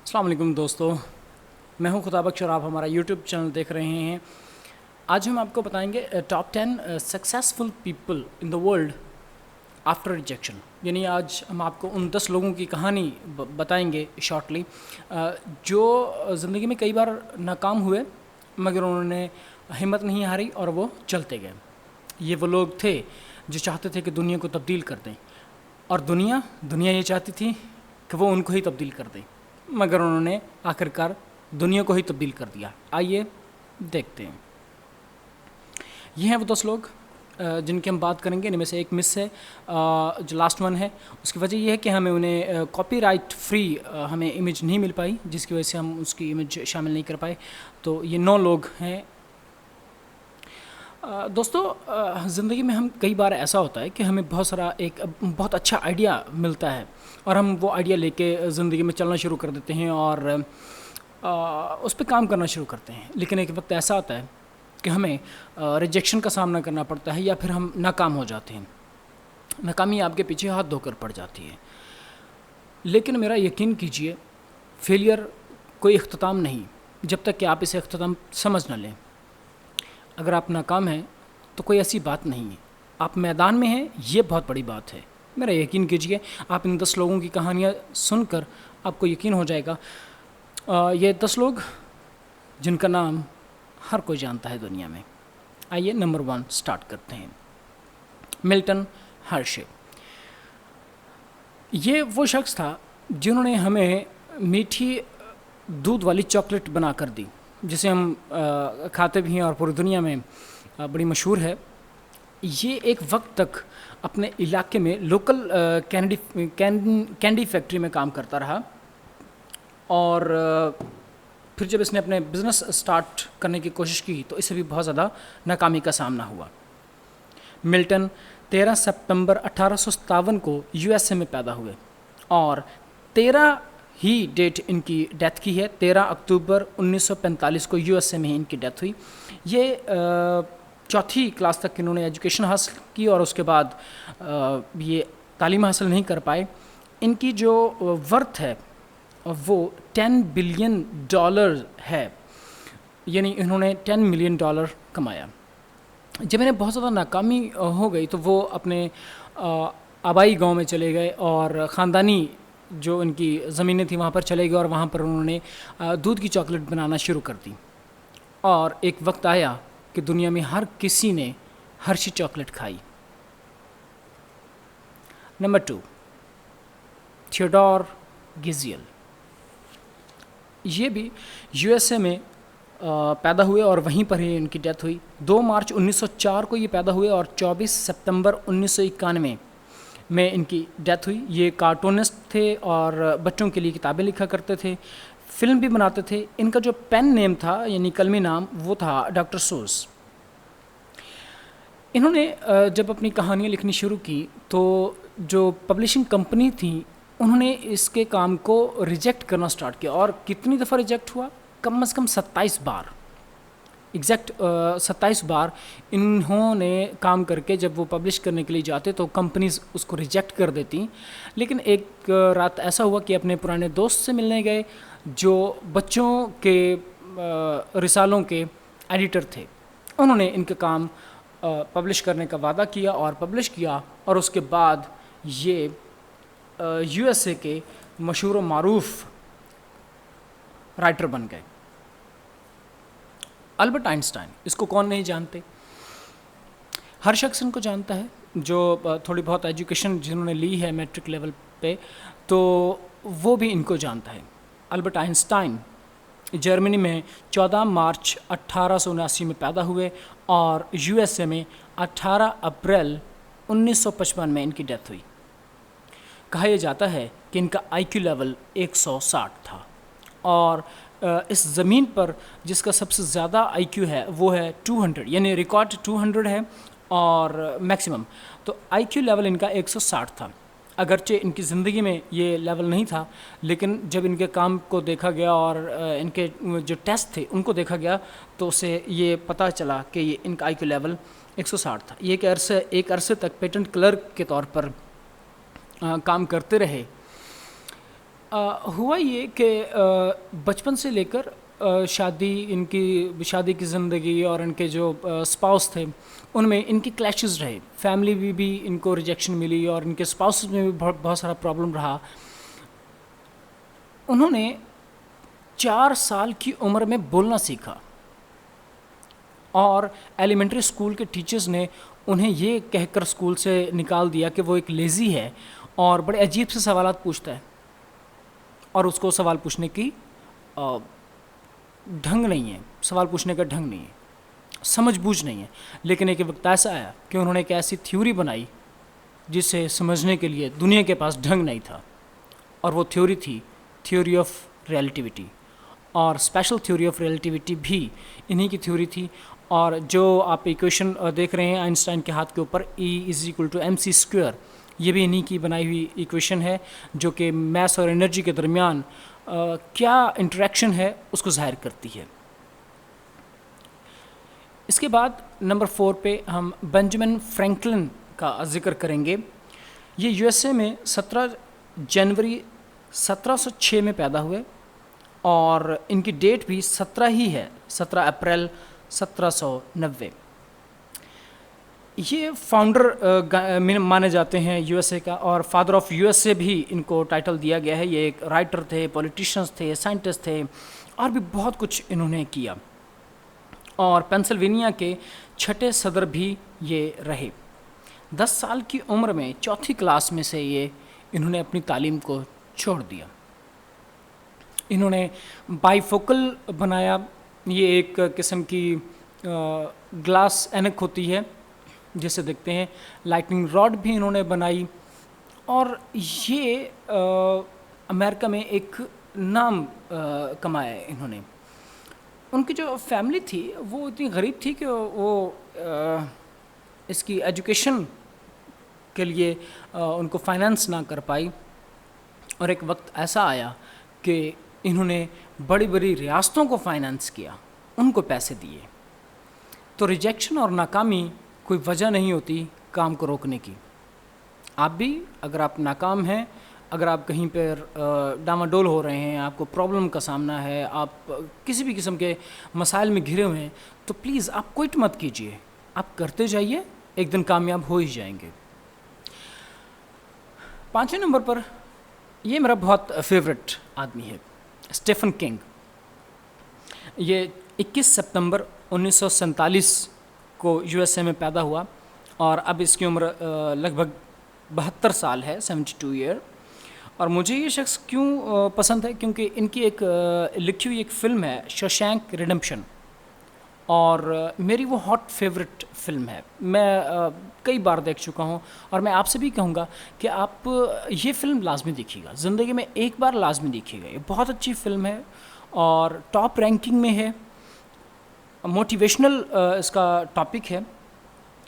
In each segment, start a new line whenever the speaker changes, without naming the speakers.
السلام علیکم دوستو، میں ہوں خدا بخش اور آپ ہمارا یوٹیوب چینل دیکھ رہے ہیں۔ آج ہم آپ کو بتائیں گے top 10 successful people in the world after rejection, یعنی آج ہم آپ کو ان 10 لوگوں کی کہانی بتائیں گے شارٹلی، جو زندگی میں کئی بار ناکام ہوئے مگر انہوں نے ہمت نہیں ہاری اور وہ چلتے گئے۔ یہ وہ لوگ تھے جو چاہتے تھے کہ دنیا کو تبدیل کر دیں، اور دنیا یہ چاہتی تھی کہ وہ ان کو ہی تبدیل کر دیں، مگر انہوں نے آخر کار دنیا کو ہی تبدیل کر دیا۔ آئیے دیکھتے ہیں۔ یہ ہیں وہ 10 لوگ جن کی ہم بات کریں گے۔ ان میں سے ایک مس ہے جو لاسٹ ون ہے، اس کی وجہ یہ ہے کہ ہمیں انہیں کاپی رائٹ فری ہمیں امیج نہیں مل پائی، جس کی وجہ سے ہم اس کی امیج شامل نہیں کر پائے۔ تو یہ 9 لوگ ہیں۔ دوستو، زندگی میں ہم کئی بار ایسا ہوتا ہے کہ ہمیں بہت اچھا آئیڈیا ملتا ہے اور ہم وہ آئیڈیا لے کے زندگی میں چلنا شروع کر دیتے ہیں اور اس پہ کام کرنا شروع کرتے ہیں، لیکن ایک وقت ایسا آتا ہے کہ ہمیں ریجیکشن کا سامنا کرنا پڑتا ہے یا پھر ہم ناکام ہو جاتے ہیں۔ ناکامی آپ کے پیچھے ہاتھ دھو کر پڑ جاتی ہے، لیکن میرا یقین کیجئے فیلئر کوئی اختتام نہیں جب تک کہ آپ اسے اختتام سمجھ نہ لیں۔ اگر آپ ناکام ہیں تو کوئی ایسی بات نہیں ہے، آپ میدان میں ہیں، یہ بہت بڑی بات ہے۔ میرا یقین کیجئے، آپ ان 10 لوگوں کی کہانیاں سن کر آپ کو یقین ہو جائے گا۔ یہ 10 لوگ جن کا نام ہر کوئی جانتا ہے دنیا میں۔ آئیے نمبر 1 سٹارٹ کرتے ہیں۔ ملٹن ہرشے۔ یہ وہ شخص تھا جنہوں نے ہمیں میٹھی دودھ والی چاکلیٹ بنا کر دی، جسے ہم کھاتے بھی ہیں اور پوری دنیا میں بڑی مشہور ہے۔ یہ ایک وقت تک اپنے علاقے میں لوکل کینڈی فیکٹری میں کام کرتا رہا، اور پھر جب اس نے اپنے بزنس سٹارٹ کرنے کی کوشش کی تو اسے بھی بہت زیادہ ناکامی کا سامنا ہوا۔ ملٹن 13 سپتمبر 1857 کو یو ایس اے میں پیدا ہوئے اور 13 ہی ڈیٹ ان کی ڈیتھ کی ہے۔ 13 اکتوبر 1945 کو یو ایس اے میں ہی ان کی ڈیتھ ہوئی۔ یہ 4تھی کلاس تک انہوں نے ایجوکیشن حاصل کی اور اس کے بعد یہ تعلیم حاصل نہیں کر پائے۔ ان کی جو ورتھ ہے وہ $10 بلین ہے، یعنی انہوں نے $10 ملین کمایا۔ جب انہیں بہت زیادہ ناکامی ہو گئی تو وہ اپنے آبائی گاؤں میں چلے گئے اور خاندانی جو ان کی زمینیں تھیں وہاں پر چلے گئے، اور وہاں پر انہوں نے دودھ کی چاکلیٹ بنانا شروع کر دی۔ اور ایک وقت آیا کہ دنیا میں ہر کسی نے ہرشی چاکلیٹ کھائی۔ Number 2 Theodore Geisel. یہ بھی یو ایس اے میں پیدا ہوئے اور وہیں پر ہی ان کی ڈیتھ ہوئی۔ 2 مارچ 1904 کو یہ پیدا ہوئے اور 24 سپتمبر 1991 میں ان کی ڈیتھ ہوئی۔ یہ کارٹونسٹ تھے اور بچوں کے لیے کتابیں لکھا کرتے تھے، فلم بھی بناتے تھے۔ ان کا جو پین نیم تھا یعنی قلمی نام وہ تھا ڈاکٹر سوز۔ انہوں نے جب اپنی کہانیاں لکھنی شروع کی تو جو پبلشنگ کمپنی تھی انہوں نے اس کے کام کو ریجیکٹ کرنا سٹارٹ کیا، اور کتنی دفعہ ریجیکٹ ہوا؟ کم از کم 27 بار، ایگزیکٹ 27 بار انہوں نے کام کر کے جب وہ پبلش کرنے کے لیے جاتے تو کمپنیز اس کو ریجیکٹ کر دیتی۔ لیکن ایک رات ایسا ہوا کہ اپنے پرانے دوست سے ملنے گئے جو بچوں کے رسالوں کے ایڈیٹر تھے۔ انہوں نے ان کے کام پبلش کرنے کا وعدہ کیا اور پبلش کیا، اور اس کے بعد یہ یو ایس اے کے مشہور و معروف رائٹر بن گئے۔ البرٹ آئنسٹائن، اس کو کون نہیں جانتے؟ ہر شخص ان کو جانتا ہے جو تھوڑی بہت ایجوکیشن جنہوں نے لی ہے میٹرک لیول پہ، تو وہ بھی ان کو جانتا ہے۔ البرٹ آئنسٹائن جرمنی میں 14 مارچ 1879 میں پیدا ہوئے اور یو ایس اے میں 18 اپریل 1955 میں ان کی ڈیتھ ہوئی۔ کہا یہ جاتا ہے کہ ان کا آئی کیو لیول 160 تھا، اور اس زمین پر جس کا سب سے زیادہ آئی کیو ہے وہ ہے 200، یعنی ریکارڈ 200 ہے اور میکسیمم، تو آئی کیو لیول ان کا 160 تھا۔ اگرچہ ان کی زندگی میں یہ لیول نہیں تھا، لیکن جب ان کے کام کو دیکھا گیا اور ان کے جو ٹیسٹ تھے ان کو دیکھا گیا تو اسے یہ پتہ چلا کہ یہ ان کا آئی کیو لیول 160 تھا۔ یہ ایک عرصے تک پیٹنٹ کلرک کے طور پر کام کرتے رہے۔ ہوا یہ کہ بچپن سے لے کر شادی کی زندگی اور ان کے جو اسپاؤس تھے ان میں ان کی کلیشز رہے. فیملی بھی ان کو ریجیکشن ملی اور ان کے اسپاؤس میں بھی بہت سارا پرابلم رہا. انہوں نے 4 سال کی عمر میں بولنا سیکھا اور ایلیمنٹری اسکول کے ٹیچرز نے انہیں یہ کہہ کر اسکول سے نکال دیا کہ وہ ایک لیزی ہے اور بڑے عجیب سے سوالات پوچھتا ہے اور اس کو سوال پوچھنے کی ڈھنگ نہیں ہے, سوال پوچھنے کا ڈھنگ نہیں ہے, سمجھ بوجھ نہیں ہے. لیکن ایک وقت ایسا آیا کہ انہوں نے ایک ایسی تھیوری بنائی جسے سمجھنے کے لیے دنیا کے پاس ڈھنگ نہیں تھا, اور وہ تھیوری تھی تھیوری آف ریلیٹیوٹی. اور اسپیشل تھیوری آف ریلیٹیوٹی بھی انہی کی تھیوری تھی. اور جو آپ ایکویشن دیکھ رہے ہیں آئنسٹائن کے ہاتھ کے اوپر E=mc², یہ بھی انہی کی بنائی ہوئی ایکویشن ہے جو کہ میس اور انرجی کے درمیان کیا انٹریکشن ہے اس کو ظاہر کرتی ہے. اس کے بعد نمبر 4 پہ ہم بنجامن فرینکلن کا ذکر کریں گے. یہ USA میں 17 جنوری 1706 میں پیدا ہوئے اور ان کی ڈیٹ بھی 17 ہی ہے, 17 اپریل 1790. یہ فاؤنڈر مانے جاتے ہیں USA کا, اور فادر آف USA بھی ان کو ٹائٹل دیا گیا ہے. یہ ایک رائٹر تھے, پولیٹیشینس تھے, سائنٹسٹ تھے, اور بھی بہت کچھ انہوں نے کیا. اور پینسلوینیا کے 6 صدر بھی یہ رہے. 10 سال کی عمر میں 4تھی کلاس میں سے انہوں نے اپنی تعلیم کو چھوڑ دیا. انہوں نے بائی فوکل بنایا, یہ ایک قسم کی گلاس اینک ہوتی ہے جسے دیکھتے ہیں. لائٹننگ راڈ بھی انہوں نے بنائی, اور یہ امریکہ میں ایک نام کمایا انہوں نے. ان کی جو فیملی تھی وہ اتنی غریب تھی کہ وہ اس کی ایجوکیشن کے لیے ان کو فائنانس نہ کر پائی. اور ایک وقت ایسا آیا کہ انہوں نے بڑی بڑی ریاستوں کو فائنانس کیا, ان کو پیسے دیے. تو ریجیکشن اور ناکامی کوئی وجہ نہیں ہوتی کام کو روکنے کی. آپ بھی اگر آپ ناکام ہیں, اگر آپ کہیں پر ڈاواڈول ہو رہے ہیں, آپ کو پرابلم کا سامنا ہے, آپ کسی بھی قسم کے مسائل میں گھرے ہوئے ہیں, تو پلیز آپ کوئٹ مت کیجیے, آپ کرتے جائیے, ایک دن کامیاب ہو ہی جائیں گے. 5ویں نمبر پر یہ میرا بہت فیوریٹ آدمی ہے, اسٹیفن کنگ. یہ 21 سپتمبر 1947 کو USA میں پیدا ہوا اور اب اس کی عمر لگ بھگ 72 سال ہے, 72 ایئر. اور مجھے یہ شخص کیوں پسند ہے, کیونکہ ان کی ایک لکھی ہوئی ایک فلم ہے شوشینک ریڈمپشن, اور میری وہ ہاٹ فیوریٹ فلم ہے. میں کئی بار دیکھ چکا ہوں, اور میں آپ سے بھی کہوں گا کہ آپ یہ فلم لازمی دیکھیے گا, زندگی میں ایک بار لازمی دیکھیے گا. یہ بہت اچھی فلم ہے اور ٹاپ رینکنگ میں ہے, موٹیویشنل اس کا ٹاپک ہے.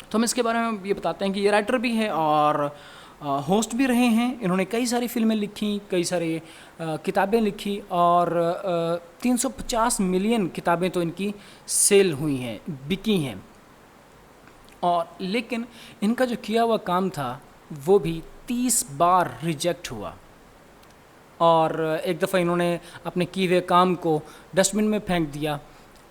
تو ہم اس کے بارے میں یہ بتاتے ہیں کہ یہ رائٹر بھی ہے اور ہوسٹ بھی رہے ہیں. انہوں نے کئی ساری فلمیں لکھی, کئی سارے کتابیں لکھی, اور 350 ملین کتابیں تو ان کی سیل ہوئی ہیں, بکی ہیں. اور لیکن ان کا جو کیا ہوا کام تھا وہ بھی 30 بار ریجیکٹ ہوا, اور ایک دفعہ انہوں نے اپنے کیے ہوئے کام کو ڈسٹ بن میں پھینک دیا.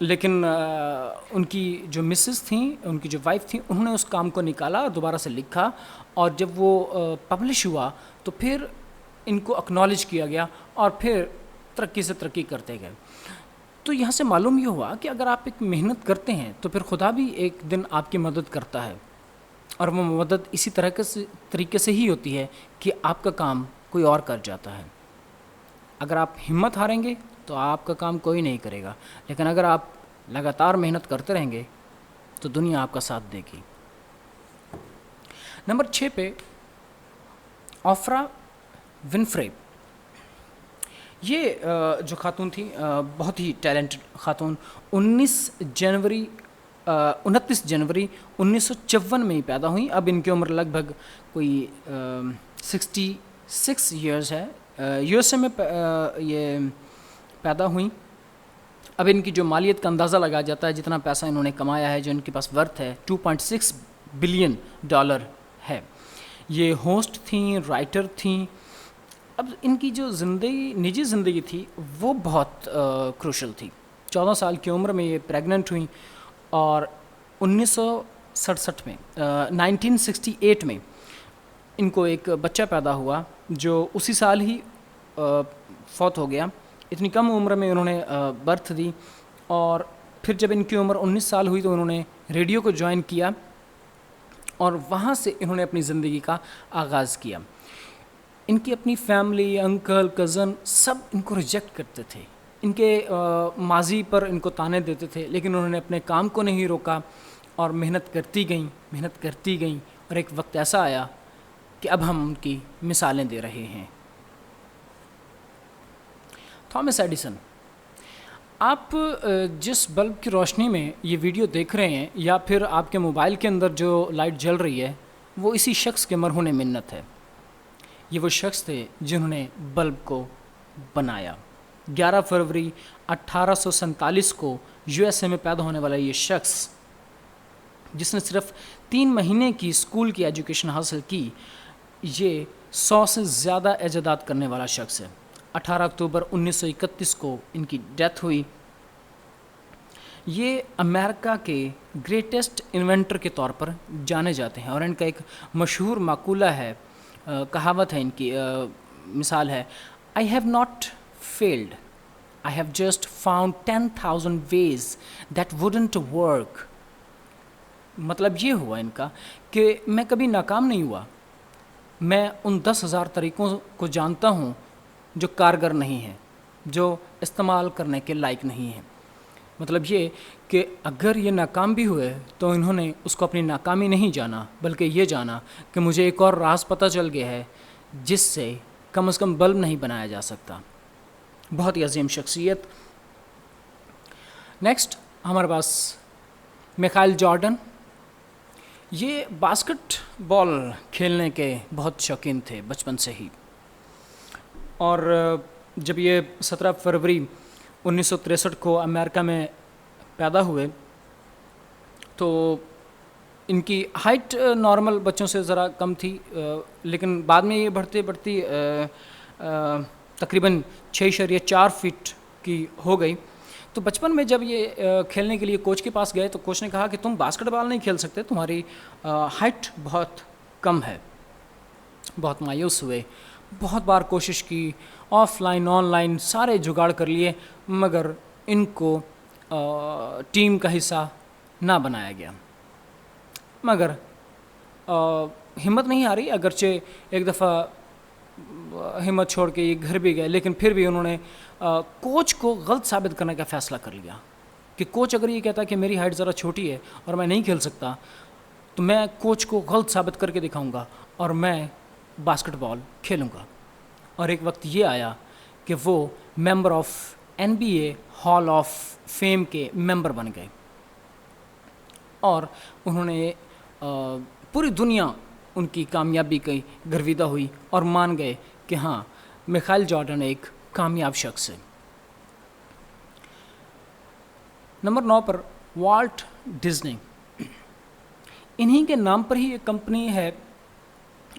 لیکن ان کی جو مسز تھیں, ان کی جو وائف تھیں, انہوں نے اس کام کو نکالا, دوبارہ سے لکھا, اور جب وہ پبلش ہوا تو پھر ان کو اکنالج کیا گیا, اور پھر ترقی سے ترقی کرتے گئے. تو یہاں سے معلوم یہ ہوا کہ اگر آپ ایک محنت کرتے ہیں تو پھر خدا بھی ایک دن آپ کی مدد کرتا ہے, اور وہ مدد اسی طریقے سے ہی ہوتی ہے کہ آپ کا کام کوئی اور کر جاتا ہے. اگر آپ ہمت ہاریں گے تو آپ کا کام کوئی نہیں کرے گا, لیکن اگر آپ لگاتار محنت کرتے رہیں گے تو دنیا آپ کا ساتھ دے گی. نمبر 6 پہ آفرا ونفرے. یہ جو خاتون تھی بہت ہی ٹیلنٹڈ خاتون. 29 جنوری 1954 میں ہی پیدا ہوئی. اب ان کی عمر لگ بھگ کوئی 66 ایئرز ہے. USA میں یہ پیدا ہوئیں. اب ان کی جو مالیت کا اندازہ لگایا جاتا ہے, جتنا پیسہ انہوں نے کمایا ہے, جو ان کے پاس ورتھ ہے, $2.6 بلین ہے. یہ ہوسٹ تھیں, رائٹر تھیں, اب ان کی جو نجی زندگی تھی وہ بہت کروشل تھی. 14 سال کی عمر میں یہ پریگننٹ ہوئیں اور 1967 میں 1968 میں ان کو ایک بچہ پیدا ہوا جو اسی سال ہی فوت ہو گیا. اتنی کم عمر میں انہوں نے برتھ دی اور پھر جب ان کی عمر 19 سال ہوئی تو انہوں نے ریڈیو کو جوائن کیا اور وہاں سے انہوں نے اپنی زندگی کا آغاز کیا. ان کی اپنی فیملی، انکل، کزن سب ان کو ریجیکٹ کرتے تھے، ان کے ماضی پر ان کو تانے دیتے تھے، لیکن انہوں نے اپنے کام کو نہیں روکا اور محنت کرتی گئیں اور ایک وقت ایسا آیا کہ اب ہم ان کی مثالیں دے رہے ہیں. Thomas Edison. آپ جس بلب کی روشنی میں یہ ویڈیو دیکھ رہے ہیں یا پھر آپ کے موبائل کے اندر جو لائٹ جل رہی ہے وہ اسی شخص کے مرہون منت ہے. یہ وہ شخص تھے جنہوں نے بلب کو بنایا. 11 فروری 1847 کو USA میں پیدا ہونے والا یہ شخص جس نے صرف 3 مہینے کی اسکول کی ایجوکیشن حاصل کی، یہ 100 سے زیادہ ایجادات کرنے والا شخص ہے. 18 اکتوبر 1931 کو ان کی ڈیتھ ہوئی. یہ امریکہ کے گریٹسٹ انوینٹر کے طور پر جانے جاتے ہیں اور ان کا ایک مشہور مقولہ ہے، کہاوت ہے ان کی، مثال ہے، I have not failed, I have just found 10,000 ways that wouldn't work. مطلب یہ ہوا ان کا کہ میں کبھی ناکام نہیں ہوا، میں ان 10,000 طریقوں کو جانتا ہوں جو کارگر نہیں ہیں، جو استعمال کرنے کے لائق نہیں ہیں. مطلب یہ کہ اگر یہ ناکام بھی ہوئے تو انہوں نے اس کو اپنی ناکامی نہیں جانا، بلکہ یہ جانا کہ مجھے ایک اور راز پتہ چل گیا ہے جس سے کم از کم بلب نہیں بنایا جا سکتا. بہت ہی عظیم شخصیت. نیکسٹ ہمارے پاس میخائل جارڈن. یہ باسکٹ بال کھیلنے کے بہت شوقین تھے بچپن سے ہی، اور جب یہ 17 فروری 1963 کو امریکہ میں پیدا ہوئے تو ان کی ہائٹ نارمل بچوں سے ذرا کم تھی، لیکن بعد میں یہ بڑھتی تقریباً 6.4 فٹ کی ہو گئی. تو بچپن میں جب یہ کھیلنے کے لیے کوچ کے پاس گئے تو کوچ نے کہا کہ تم باسکٹ بال نہیں کھیل سکتے، تمہاری ہائٹ بہت کم ہے. بہت مایوس ہوئے، بہت بار کوشش کی، آف لائن آن لائن سارے جگاڑ کر لیے، مگر ان کو ٹیم کا حصہ نہ بنایا گیا. مگر ہمت نہیں ہاری، اگرچہ ایک دفعہ ہمت چھوڑ کے یہ گھر بھی گئے، لیکن پھر بھی انہوں نے کوچ کو غلط ثابت کرنے کا فیصلہ کر لیا کہ کوچ اگر یہ کہتا کہ میری ہائٹ ذرا چھوٹی ہے اور میں نہیں کھیل سکتا تو میں کوچ کو غلط ثابت کر کے دکھاؤں گا اور میں باسکٹ بال کھیلوں گا. اور ایک وقت یہ آیا کہ وہ member of NBA hall of fame کے ممبر بن گئے اور انہوں نے پوری دنیا ان کی کامیابی کی گرویدہ ہوئی اور مان گئے کہ ہاں میخائل جارڈن ایک کامیاب شخص ہے. نمبر 9 پر والٹ ڈزنی. انہی کے نام پر ہی ایک کمپنی ہے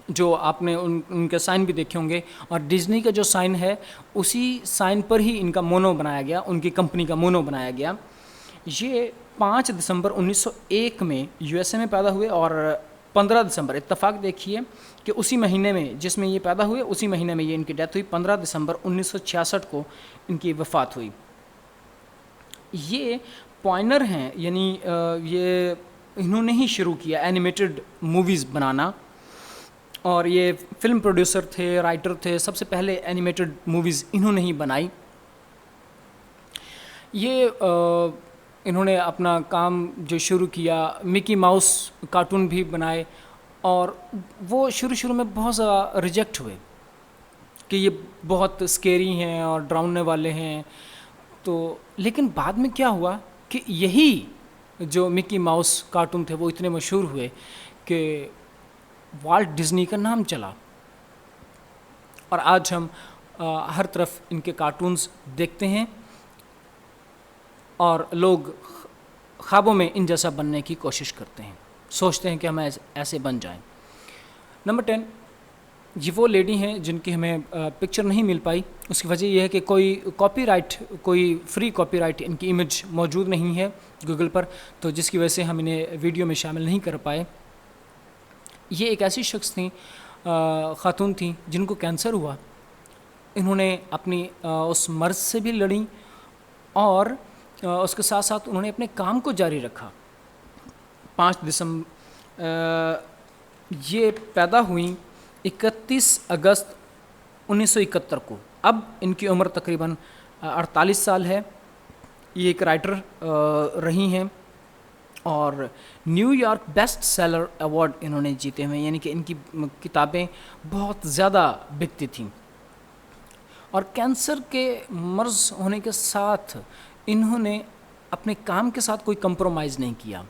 جو آپ نے ان کے سائن بھی دیکھے ہوں گے، اور ڈزنی کا جو سائن ہے اسی سائن پر ہی ان کا مونو بنایا گیا، ان کی کمپنی کا مونو بنایا گیا. یہ 5 دسمبر 1901 میں USA میں پیدا ہوئے اور 15 دسمبر، اتفاق دیکھیے کہ اسی مہینے میں جس میں یہ پیدا ہوئے اسی مہینے میں یہ ان کی ڈیتھ ہوئی. 15 دسمبر 1966 کو ان کی وفات ہوئی. یہ پوائنر ہیں، یعنی یہ انہوں نے ہی شروع کیا اینیمیٹڈ موویز بنانا، اور یہ فلم پروڈیوسر تھے، رائٹر تھے. سب سے پہلے اینیمیٹڈ موویز انہوں نے ہی بنائی. یہ انہوں نے اپنا کام جو شروع کیا، مکی ماؤس کارٹون بھی بنائے، اور وہ شروع میں بہت زیادہ ریجیکٹ ہوئے کہ یہ بہت اسکیری ہیں اور ڈراؤنے والے ہیں. تو لیکن بعد میں کیا ہوا کہ یہی جو مکی ماؤس کارٹون تھے وہ اتنے مشہور ہوئے کہ والٹ ڈزنی کا نام چلا، اور آج ہم ہر طرف ان کے کارٹونز دیکھتے ہیں اور لوگ خوابوں میں ان جیسا بننے کی کوشش کرتے ہیں، سوچتے ہیں کہ ہم ایسے بن جائیں. نمبر 10 یہ وہ لیڈی ہیں جن کی ہمیں پکچر نہیں مل پائی. اس کی وجہ یہ ہے کہ کوئی فری کاپی رائٹ ان کی امیج موجود نہیں ہے گوگل پر, تو جس کی وجہ سے ہم انہیں ویڈیو میں شامل نہیں کر پائے. یہ ایک ایسی شخص تھیں, خاتون تھیں جن کو کینسر ہوا. انہوں نے اپنی اس مرض سے بھی لڑیں اور اس کے ساتھ ساتھ انہوں نے اپنے کام کو جاری رکھا. 5 دسمبر یہ پیدا ہوئیں 31 اگست 1971 کو. اب ان کی عمر تقریباً 48 سال ہے. یہ ایک رائٹر رہی ہیں اور new York best seller award انہوں نے جیتے ہوئے, یعنی کہ ان کی کتابیں بہت زیادہ بکتی تھیں. اور کینسر کے مرض ہونے کے ساتھ انہوں نے اپنے کام کے ساتھ کوئی کمپرومائز نہیں کیا,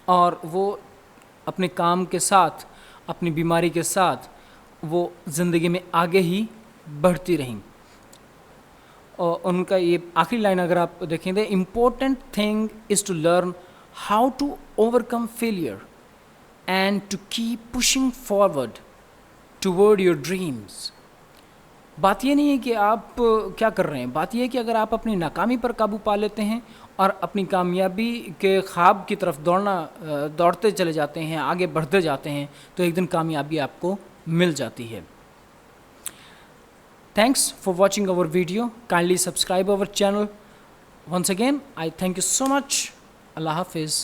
اور وہ اپنے کام کے ساتھ, اپنی بیماری کے ساتھ وہ زندگی میں آگے ہی بڑھتی رہیں. اور ان کا یہ آخری لائن اگر آپ دیکھیں تو important thing is to learn how to overcome failure and to keep pushing forward toward your dreams. بات یہ نہیں ہے کہ آپ کیا کر رہے ہیں, بات یہ ہے کہ اگر آپ اپنی ناکامی پر قابو پا لیتے ہیں اور اپنی کامیابی کے خواب کی طرف دوڑتے چلے جاتے ہیں, آگے بڑھتے جاتے ہیں, تو ایک دن کامیابی آپ کو مل جاتی ہے. Thanks for watching our video. Kindly subscribe our channel. Once again, I thank you so much. Allah Hafiz.